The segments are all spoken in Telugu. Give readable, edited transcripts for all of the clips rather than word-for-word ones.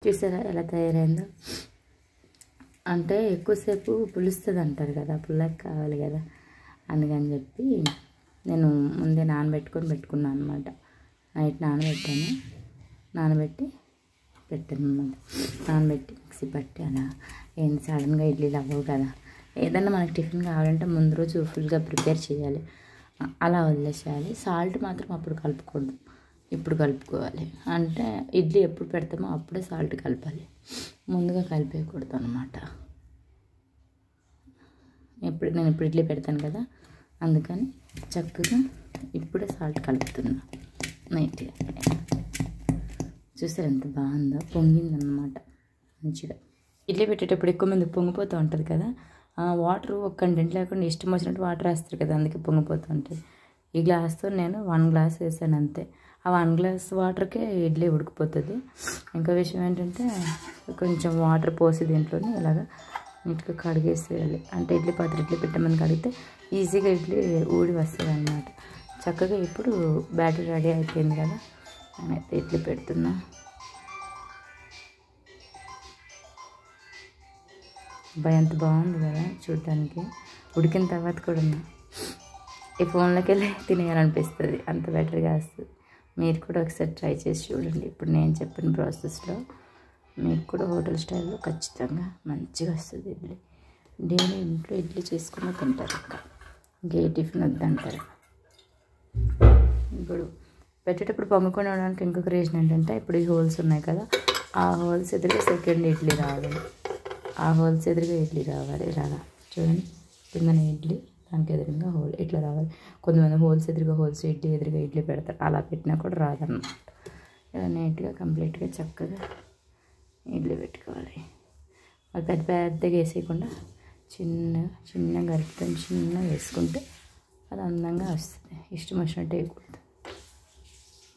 చూసారా ఎలా తయారైందో. అంటే ఎక్కువసేపు పులుస్తుంది అంటారు కదా, పుల్లకి కావాలి కదా, అందుకని చెప్పి నేను ముందే పెట్టుకున్నాను అనమాట. నైట్ నానబెట్టి పెట్టాను అనమాట. నానబెట్టి మిక్సీ పట్టి అలా ఏంది సడన్గా ఇడ్లీలు అవ్వవు కదా, ఏదన్నా మనకి టిఫిన్ కావాలంటే ముందు రోజు ఫుల్గా ప్రిపేర్ చేయాలి, అలా వదిలేసేయాలి. సాల్ట్ మాత్రం అప్పుడు కలుపుకూడదు, ఇప్పుడు కలుపుకోవాలి. అంటే ఇడ్లీ ఎప్పుడు పెడతామో అప్పుడే సాల్ట్ కలపాలి, ముందుగా కలిపేయకూడదు అనమాట. నేను ఇప్పుడు ఇడ్లీ పెడతాను కదా, అందుకని చక్కగా ఇప్పుడే సాల్ట్ కలుపుతున్నా నైట్గా. చూసారు ఎంత బాగుందో, పొంగిందన్నమాట మంచిగా. ఇడ్లీ పెట్టేటప్పుడు ఎక్కువ మంది పొంగిపోతూ ఉంటుంది కదా, వాటర్ ఒక కంటెంట్ లేకుండా ఇష్టం వచ్చినట్టు వాటర్ వేస్తారు కదా, అందుకే పొంగిపోతూ ఉంటుంది. ఈ గ్లాస్తో నేను 1 గ్లాస్ వేసాను అంతే. ఆ 1 గ్లాస్ వాటర్కే ఇడ్లీ ఉడికిపోతుంది. ఇంకో విషయం ఏంటంటే కొంచెం వాటర్ పోసి దీంట్లోనే ఇలాగా నీట్గా కడిగేసేయాలి. అంటే ఇడ్లీ పెట్టమని కడిగితే ఈజీగా ఇడ్లీ ఊడి వస్తుంది అన్నమాట. చక్కగా ఇప్పుడు బ్యాటర్ రెడీ అయిపోయింది కదా, నేనైతే ఇడ్లీ పెడుతున్నా. ఎంత బాగుంది కదా చూడటానికి. ఉడికిన తర్వాత కూడా ఈ ఫోన్లోకి వెళ్ళి తినేయాలనిపిస్తుంది, అంత బెటర్గా వస్తుంది. మీరు కూడా ఒకసారి ట్రై చేసి చూడండి. ఇప్పుడు నేను చెప్పిన ప్రాసెస్లో మీకు కూడా హోటల్ స్టైల్లో ఖచ్చితంగా మంచిగా వస్తుంది ఇడ్లీ. డైలీ ఇంట్లో ఇడ్లీ చేసుకుని తింటారు, ఇంకే టిఫిన్ వద్దంటారు. ఇప్పుడు పెట్టేటప్పుడు పొంగకుండా ఉండడానికి ఇంకొక రీజన్ ఏంటంటే, ఇప్పుడు ఈ హోల్స్ ఉన్నాయి కదా, ఆ హోల్స్ ఎదురుగా సెకండ్ ఇడ్లీ రావాలి, ఆ హోల్స్ ఎదురుగా ఇడ్లీ రావాలి. ఇలాగా చూడండి, కిందనే ఇడ్లీ, దానికి ఎదురుగా హోల్ ఇట్లా రావాలి. కొంతమంది హోల్స్ ఎదురుగా హోల్స్ ఇడ్లీ ఎదురుగా ఇడ్లీ పెడతారు, అలా పెట్టినా కూడా రాదన్నమాట. ఇలా నీట్గా కంప్లీట్గా చక్కగా ఇడ్లీ పెట్టుకోవాలి. అది పెద్దగా వేసేయకుండా చిన్న గరిటెతో చిన్నగా వేసుకుంటే అది అందంగా వస్తుంది. ఇష్టం వచ్చినట్టు వేయకూడదు.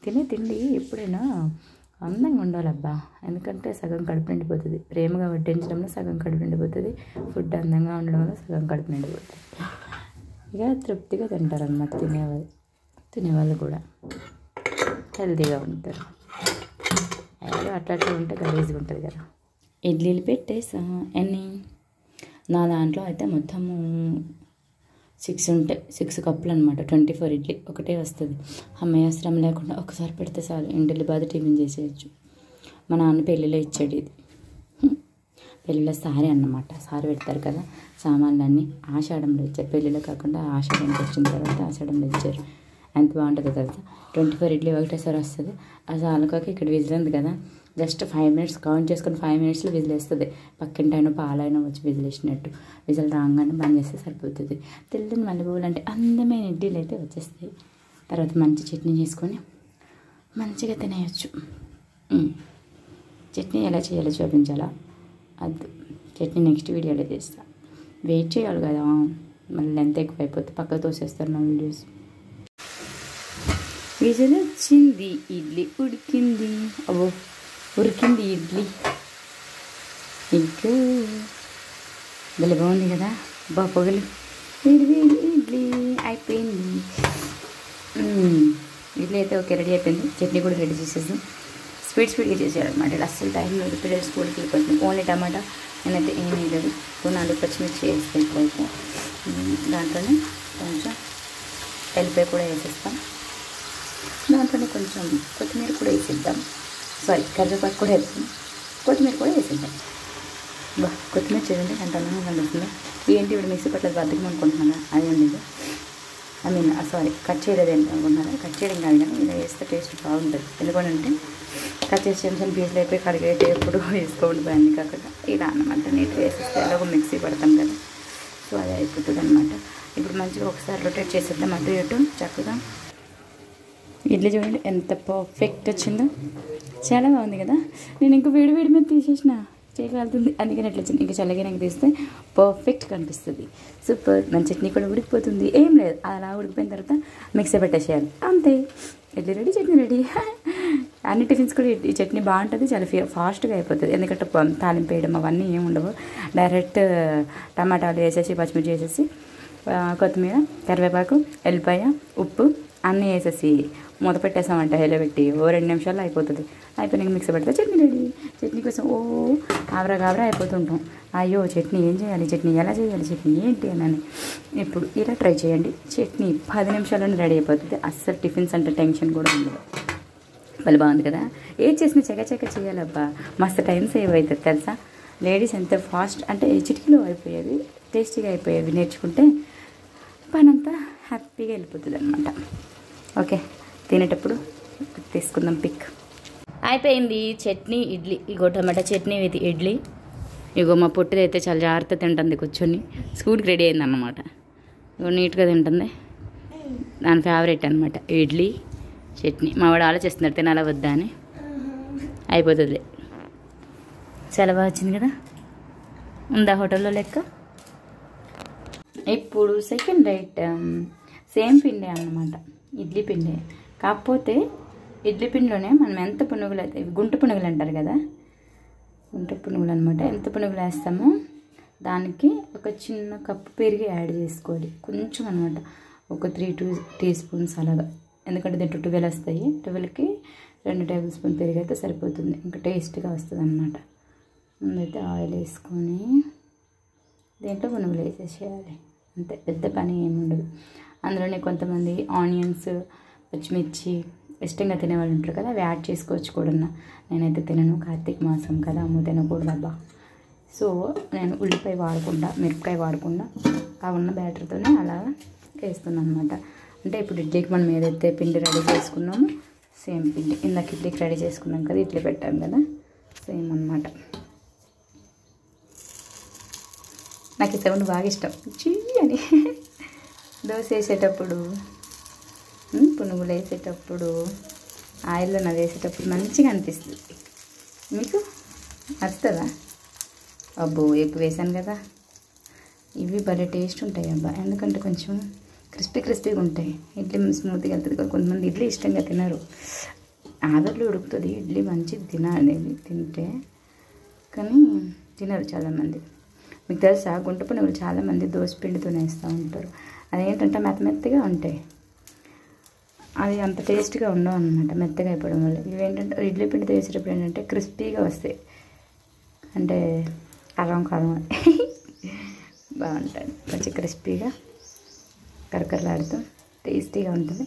తినే తిండి ఎప్పుడైనా అందంగా ఉండాలబ్బా, ఎందుకంటే సగం కడుపు నిండిపోతుంది. ప్రేమగా వడ్డించడంలో సగం కడుపు నిండిపోతుంది, ఫుడ్ అందంగా ఉండడంలో సగం కడుపు నిండిపోతుంది. ఇక తృప్తిగా తింటారన్నమాట తినేవాళ్ళు కూడా హెల్తీగా ఉంటారు. అట్లా ఉంటే గలీజ్గా ఉంటుంది కదా. ఇడ్లీలు పెట్టేసా ఎన్ని, నా దాంట్లో అయితే మొత్తము 6 ఉంటాయి, 6 కప్పులు అనమాట. 24 ఇడ్లీ ఒకటే వస్తుంది. అమ్మయ్య శ్రమ లేకుండా ఒకసారి పెడితే చాలు, ఇంటిల్లి బాధ టిఫిన్ చేసేయచ్చు. మా నాన్న పెళ్ళిలో ఇచ్చాడు ఇది. పెళ్ళిలో సారీ అన్నమాట, సారీ పెడతారు కదా, సామాన్లన్నీ ఆషాఢంలో ఇచ్చారు. పెళ్ళిలో కాకుండా ఆషాఢంకి వచ్చిన తర్వాత ఆషాఢంలో ఇచ్చారు. ఎంత బాగుంటుందో తెలుసా. 24 ఇడ్లీ ఒకటేసారి వస్తుంది. అది ఆలుకాకి ఇక్కడ విజిల్ ఉంది కదా, జస్ట్ 5 మినిట్స్ కౌంట్ చేసుకొని 5 మినిట్స్లో విజిల్ వేస్తుంది. పక్కింటైనా పాలైనా వచ్చి విజిల్ వేసినట్టు విజిల్ రాగానే బంద్ చేస్తే సరిపోతుంది. తెల్లని మల్లెపూలు అంటే అందమైన ఇడ్లీలు అయితే వచ్చేస్తాయి. తర్వాత మంచి చట్నీ చేసుకొని మంచిగా తినేయచ్చు. చట్నీ ఎలా చేయాలో చూపించాలా, అది చట్నీ నెక్స్ట్ వీడియోలో చేస్తా. వెయిట్ చేయాలి కదా, మళ్ళీ ఎంత ఎక్కువ అయిపోతే పక్కకు తోసేస్తారు నా వీడియోస్. విజిల్ వచ్చింది, ఇడ్లీ ఉడికింది, ఉడికింది ఇడ్లీ. ఇంకా భలే బాగుంది కదా, పొగలు వేడి ఇడ్లీ అయిపోయింది. ఇడ్లీ అయితే ఓకే రెడీ అయిపోయింది. చట్నీ కూడా రెడీ చేసేసాం. స్పీడ్గా చేసేయాలన్నమాట. ఇలా అస్సలు టైం లేదు, పిల్లలు స్కూల్కి వెళ్ళిపోతుంది. ఓన్లీ టమాటా నేనైతే ఏమీ లేదు, 4 పచ్చిమిర్చి వేస్తే ఇప్పుడైతే దాంట్లోనే కొంచెం ఎల్లిపాయ కూడా వేసేస్తాం. దాంట్లోనే కొంచెం కొత్తిమీర కూడా వేసేద్దాం, కరివేపాకు కూడా వేస్తాం, కొత్తిమీర కూడా వేసేద్దాం. కొత్తిమీర చూడండి ఎంత అందంగా కనిపిస్తుంది. ఏంటి ఇప్పుడు మిక్సీ పట్టలేదు బద్దకం అనుకుంటున్నాను, అది ఉండేది. కట్ చేయలేదు ఏంటి అనుకుంటున్నాను, కట్ చేయడం కాదు కానీ ఇలా వేస్తే టేస్ట్ బాగుంటుంది. ఎందుకంటే కట్ చేసి చిన్న పీసులు అయిపోయి కడిగైతే ఎప్పుడు వేసుకోండి బాగుంది కాకుండా ఇలా అన్నమాట. నీట్గా వేసేస్తే ఎలాగో మిక్సీ పడతాం కదా, సో అది అయిపోతుంది అనమాట. ఇప్పుడు మంచిగా ఒకసారి రొటేట్ చేసేద్దాం అటు ఇటు చక్కగా. ఇడ్లీ చూడండి ఎంత పర్ఫెక్ట్ వచ్చిందో, చాలా బాగుంది కదా. నేను ఇంకా వేడి మీద తీసేసిన చేయగలుగుతుంది, అందుకని ఎట్లా వచ్చింది. ఇంకా చల్లగా తీస్తే పర్ఫెక్ట్ కనిపిస్తుంది. సూపర్. మన చట్నీ కూడా ఉడికిపోతుంది, ఏం లేదు, అలా ఉడికిపోయిన తర్వాత మిక్సీ పెట్టేసేయాలి అంతే. Idli ready, chutney ready. అన్ని టిఫిన్స్ కూడా ఈ చట్నీ బాగుంటుంది, చాలా ఫాస్ట్గా అయిపోతుంది. ఎందుకంటే తాలింపు వేయడం అవన్నీ ఏమి ఉండవు. డైరెక్ట్ టమాటాలు వేసేసి పచ్చిమిర్చి వేసేసి కొత్తిమీర కరివేపాకు ఎల్లిపాయ ఉప్పు అన్నీ వేసేసి మూత పెట్టేసామంట హైలో పెట్టి 2 నిమిషాల్లో అయిపోతుంది. అయిపోయినాక మిక్సీ పెడితే చట్నీ రెడీ. చట్నీ కోసం ఆవరా అయిపోతుంటాం. అయ్యో చట్నీ ఏం చేయాలి, చట్నీ ఎలా చేయాలి, చట్నీ ఏంటి అని. ఇప్పుడు ఇలా ట్రై చేయండి. చట్నీ 10 నిమిషాల్లోనే రెడీ అయిపోతుంది. అస్సలు టిఫిన్స్ అంటే టెన్షన్ కూడా ఉండదు. భలే బాగుంది కదా. ఏది చేసినా చకచక చేయాలబ్బా, మస్తు టైం సేవ్ అవుతుంది తెలుసా. లేడీస్ ఎంత ఫాస్ట్ అంటే చిటికలో అయిపోయేవి, టేస్టీగా అయిపోయేవి నేర్చుకుంటే పనంతా హ్యాపీగా వెళ్ళిపోతుంది అనమాట. ఓకే, తినేటప్పుడు తీసుకుందాం పిక్. అయిపోయింది చట్నీ ఇడ్లీ. ఇగో టమాటా చట్నీ విత్ ఇడ్లీ. ఇగో మా పొట్టిది అయితే చాలా జాగ్రత్త తింటుంది కూర్చొని. స్కూల్కి రెడీ అయింది అన్నమాట. ఇగో నీట్గా తింటుంది. దాని ఫేవరెట్ అనమాట ఇడ్లీ చట్నీ. మా వాడు ఆలోచిస్తున్నాడు తినాలా వద్దా అని. అయిపోతుంది. చాలా బాగా వచ్చింది కదా. ఉందా హోటల్లో లెక్క. ఇప్పుడు సెకండ్ ఐటమ్ సేమ్ పిండి అన్నమాట, ఇడ్లీ పిండి. కాకపోతే ఇడ్లీ పిండిలోనే మనం ఎంత పునుగులు అయితే, గుంట పునుగులు అంటారు కదా, గుంట పునుగులు అనమాట. ఎంత పునుగులు వేస్తామో దానికి ఒక చిన్న కప్పు పెరుగు యాడ్ చేసుకోవాలి కొంచెం అనమాట. ఒక 3 టీ స్పూన్స్ అలాగా. ఎందుకంటే దీంట్లో 12 వస్తాయి. 12కి 2 టేబుల్ స్పూన్ పెరుగు అయితే సరిపోతుంది. ఇంకా టేస్ట్గా వస్తుంది అనమాట. ముందైతే ఆయిల్ వేసుకొని దీంట్లో పునుగులు వేసేసేయాలి. అంతే, పెద్ద పని ఏమి ఉండదు. అందులోనే కొంతమంది ఆనియన్స్, పచ్చిమిర్చి ఇష్టంగా తినేవాళ్ళు ఉంటారు కదా, అవి యాడ్ చేసుకోవచ్చు కూడా. నేనైతే తినను, కార్తీక మాసం కదా, అమ్మ తినకూడదబ్బా. సో నేను ఉల్లిపాయ వాడకుండా, మిరపకాయ వాడకుండా ఆ ఉన్న బ్యాటర్తోనే అలా వేస్తున్నాను అనమాట. అంటే ఇప్పుడు ఇడ్లీకి మనం ఏదైతే పిండి రెడీ చేసుకున్నామో సేమ్ పిండి ఇందాక ఇడ్లీకి రెడీ చేసుకున్నాం కదా, ఇడ్లీ పెట్టాం కదా, సేమ్ అనమాట. నాకు ఈ సౌండ్ బాగా ఇష్టం, చీ అని. దోశ వేసేటప్పుడు, పునుగులు వేసేటప్పుడు, ఆయిల్లో నది వేసేటప్పుడు మంచిగా అనిపిస్తుంది. మీకు వస్తుందా? అబ్బో ఎక్కువ వేసాను కదా. ఇవి భలే టేస్ట్ ఉంటాయి అబ్బా, ఎందుకంటే కొంచెం క్రిస్పీగా ఉంటాయి. ఇడ్లీ స్మూత్గా వెళ్తుంది కదా. కొంతమంది ఇడ్లీ ఇష్టంగా తినరు, ఆవిరిలో ఉడుకుతుంది ఇడ్లీ, మంచిది తినాలి తింటే, కానీ తినరు చాలామంది. మీకు తెలుసా, గుంట పునుగులు చాలామంది దోశ పిండితో వేస్తూ ఉంటారు. అదేంటంటే మెత్తగా ఉంటాయి, అది అంత టేస్ట్గా ఉండవు అనమాట, మెత్తగా అయిపోవడం వల్ల. ఇవేంటంటే ఇడ్లీ పిండితో వేసేటప్పుడు ఏంటంటే క్రిస్పీగా వస్తాయి, అంటే కారం బాగుంటుంది, కొంచెం క్రిస్పీగా కరకరలాడుతూ టేస్టీగా ఉంటుంది.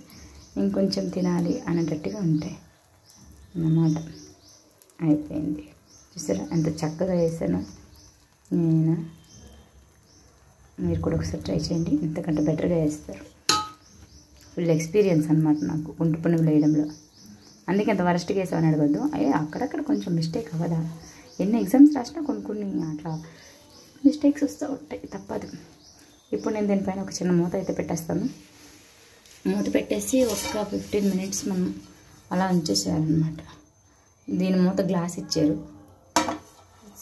ఇంకొంచెం తినాలి అనేటట్టుగా ఉంటాయి అన్నమాట. అయిపోయింది. చూసారా ఎంత చక్కగా వేసాను నేను. మీరు కూడా ఒకసారి ట్రై చేయండి, ఇంతకంటే బెటర్గా వేస్తారు. ఫుల్ ఎక్స్పీరియన్స్ అనమాట నాకు గుంట పునుగులు వేయడంలో. అందుకే అంత వరస్ట్గా వేసామని అడగద్దు. అక్కడక్కడ కొంచెం మిస్టేక్ అవ్వదా, ఎన్ని ఎగ్జామ్స్ రాసినా కొన్ని అట్లా మిస్టేక్స్ వస్తూ ఉంటాయి, తప్పదు. ఇప్పుడు నేను దీనిపైన ఒక చిన్న మూత అయితే పెట్టేస్తాను. మూత పెట్టేసి ఒక 15 మినిట్స్ మనం అలా ఉంచేసేయాలన్నమాట. దీని మూత గ్లాస్ ఇచ్చారు,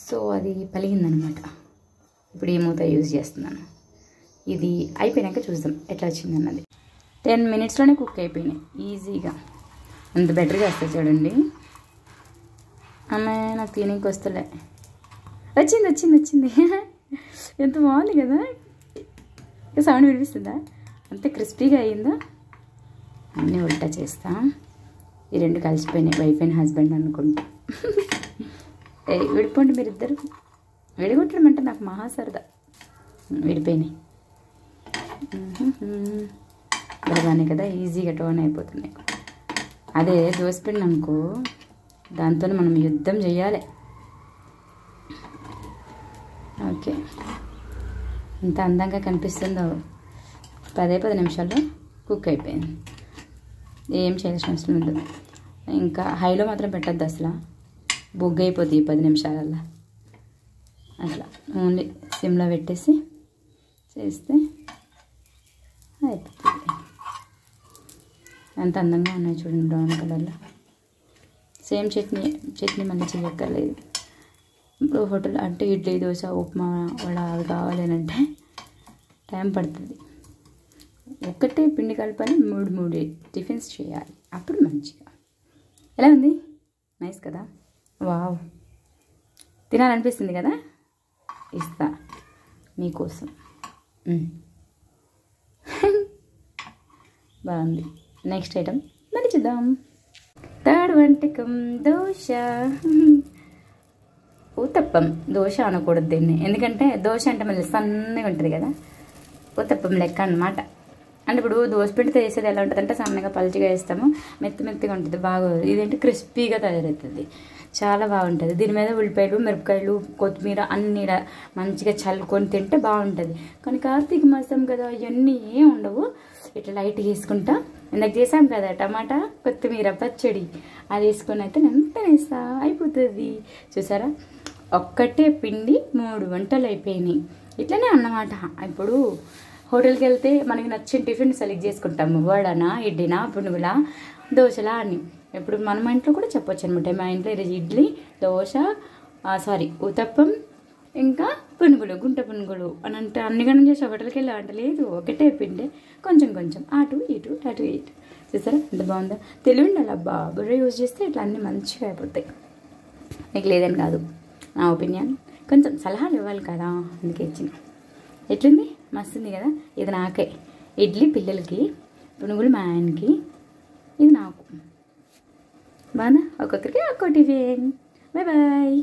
సో అది పలిగిందనమాట. ఇప్పుడు ఈ మూత యూజ్ చేస్తున్నాను. ఇది అయిపోయినాక చూద్దాం ఎట్లా వచ్చిందన్నది. 10 మినిట్స్లోనే కుక్ అయిపోయినాయి ఈజీగా. అంత బెటర్గా వస్తాయి చూడండి. అమ్మాయి నాకు తినకి వస్తలే. వచ్చింది ఎంత బాగుంది కదా. సౌండ్ వినిపిస్తుందా? అంతే క్రిస్పీగా అయ్యిందా. అన్నీ ఉల్టా చేస్తా. ఈ 2 కలిసిపోయినాయి, వైఫ్ అండ్ హస్బెండ్ అనుకుంటా. విడిపోండి మీరిద్దరు. విడిగొట్టడం అంటే నాకు మహా సరదా. విడిపోయినాయి బాగానే కదా, ఈజీగా టోన్ అయిపోతుంది. అదే దోసపిండి అనుకో, దాంతో మనం యుద్ధం చేయాలి. ఓకే, ఇంత అందంగా కనిపిస్తుందో. 10 నిమిషాల్లో కుక్ అయిపోయింది. ఏం చేయాల్సిన అవసరం ఉండదు. ఇంకా హైలో మాత్రం పెట్టద్దు, అసలు బొగ్గు అయిపోతుంది 10 నిమిషాలల్లో. అట్లా ఓన్లీ సిమ్లో పెట్టేసి చేస్తే అయిపోతుంది. ఎంత అందంగా ఉన్నాయి చూడండి, బ్రౌన్ కలర్లో. సేమ్ చట్నీ మళ్ళీ చేయక్కర్లేదు. ఇప్పుడు హోటల్ అంటే ఇడ్లీ, దోశ, ఉప్మా, వడ అవి కావాలి అంటే టైం పడుతుంది. ఒక్కటే పిండి కలపాలి, 3 టిఫిన్స్ చేయాలి, అప్పుడు మంచిగా. ఎలా ఉంది? నైస్ కదా. వావ్, తినాలనిపిస్తుంది కదా. ఇస్తా మీకోసం. బాగుంది. నెక్స్ట్ ఐటమ్ దాన్ని చూద్దాం. థర్డ్ వంటకం దోశ. ఊతప్పం, దోశ అనకూడదు దీన్ని, ఎందుకంటే దోశ అంటే మళ్ళీ సన్నగా ఉంటుంది కదా, ఊతప్పం లెక్క అన్నమాట. అంటే ఇప్పుడు దోశ పిండితో వేసేది ఎలా ఉంటుంది అంటే సన్నగా పలుచగా వేస్తాము, మెత్తగా ఉంటుంది, బాగా ఇదేంటి క్రిస్పీగా తయారవుతుంది, చాలా బాగుంటుంది. దీని మీద ఉల్లిపాయలు, మిరపకాయలు, కొత్తిమీర అన్నీ మంచిగా చల్లుకొని తింటే బాగుంటుంది. కానీ కార్తీక మాసం కదా, ఇవన్నీ ఏం ఉండవు. ఇట్లా లైట్ వేసుకుంటా, ఇందాక చేసాం కదా టమాటా కొత్తిమీర పచ్చడి, అది వేసుకొని అయితే ఎంత వేస్తా అయిపోతుంది. చూసారా, ఒక్కటే పిండి 3 వంటలు అయిపోయినాయి. ఇట్లనే అన్నమాట. ఇప్పుడు హోటల్కి వెళ్తే మనకి నచ్చిన టిఫిన్ సెలెక్ట్ చేసుకుంటాము, వడనా, ఇడ్లీనా, పునుగులా, దోశలా అని. ఇప్పుడు మన ఇంట్లో కూడా చెప్పొచ్చు అనమాట. మా ఇంట్లో ఈరోజు ఇడ్లీ, దోశ, ఊతప్పం, ఇంకా పునుగులు, గుంట పునుగులు అని అంటే అన్ని గణం చేసి హోటల్కి వెళ్ళి అంట లేదు, ఒకటే పిండి కొంచెం కొంచెం అటు ఇటు అటు ఇటు. చూసారా ఎంత బాగుందో. తెలివి ఉండాలి అబ్బా, బుర్ర యూజ్ చేస్తే ఇట్లా అన్నీ మంచిగా అయిపోతాయి. నీకు లేదని కాదు నా ఒపీనియన్, కొంచెం సలహాలు ఇవ్వాలి కదా, అందుకే ఇచ్చిన. ఎట్లుంది, మస్తుంది కదా. ఇది నాకే, ఇడ్లీ పిల్లలకి, పునుగులు మా ఆయనకి, ఇది నాకు. బాగా ఒక్కొక్కరికి ఒక్కోటి. Bye bye.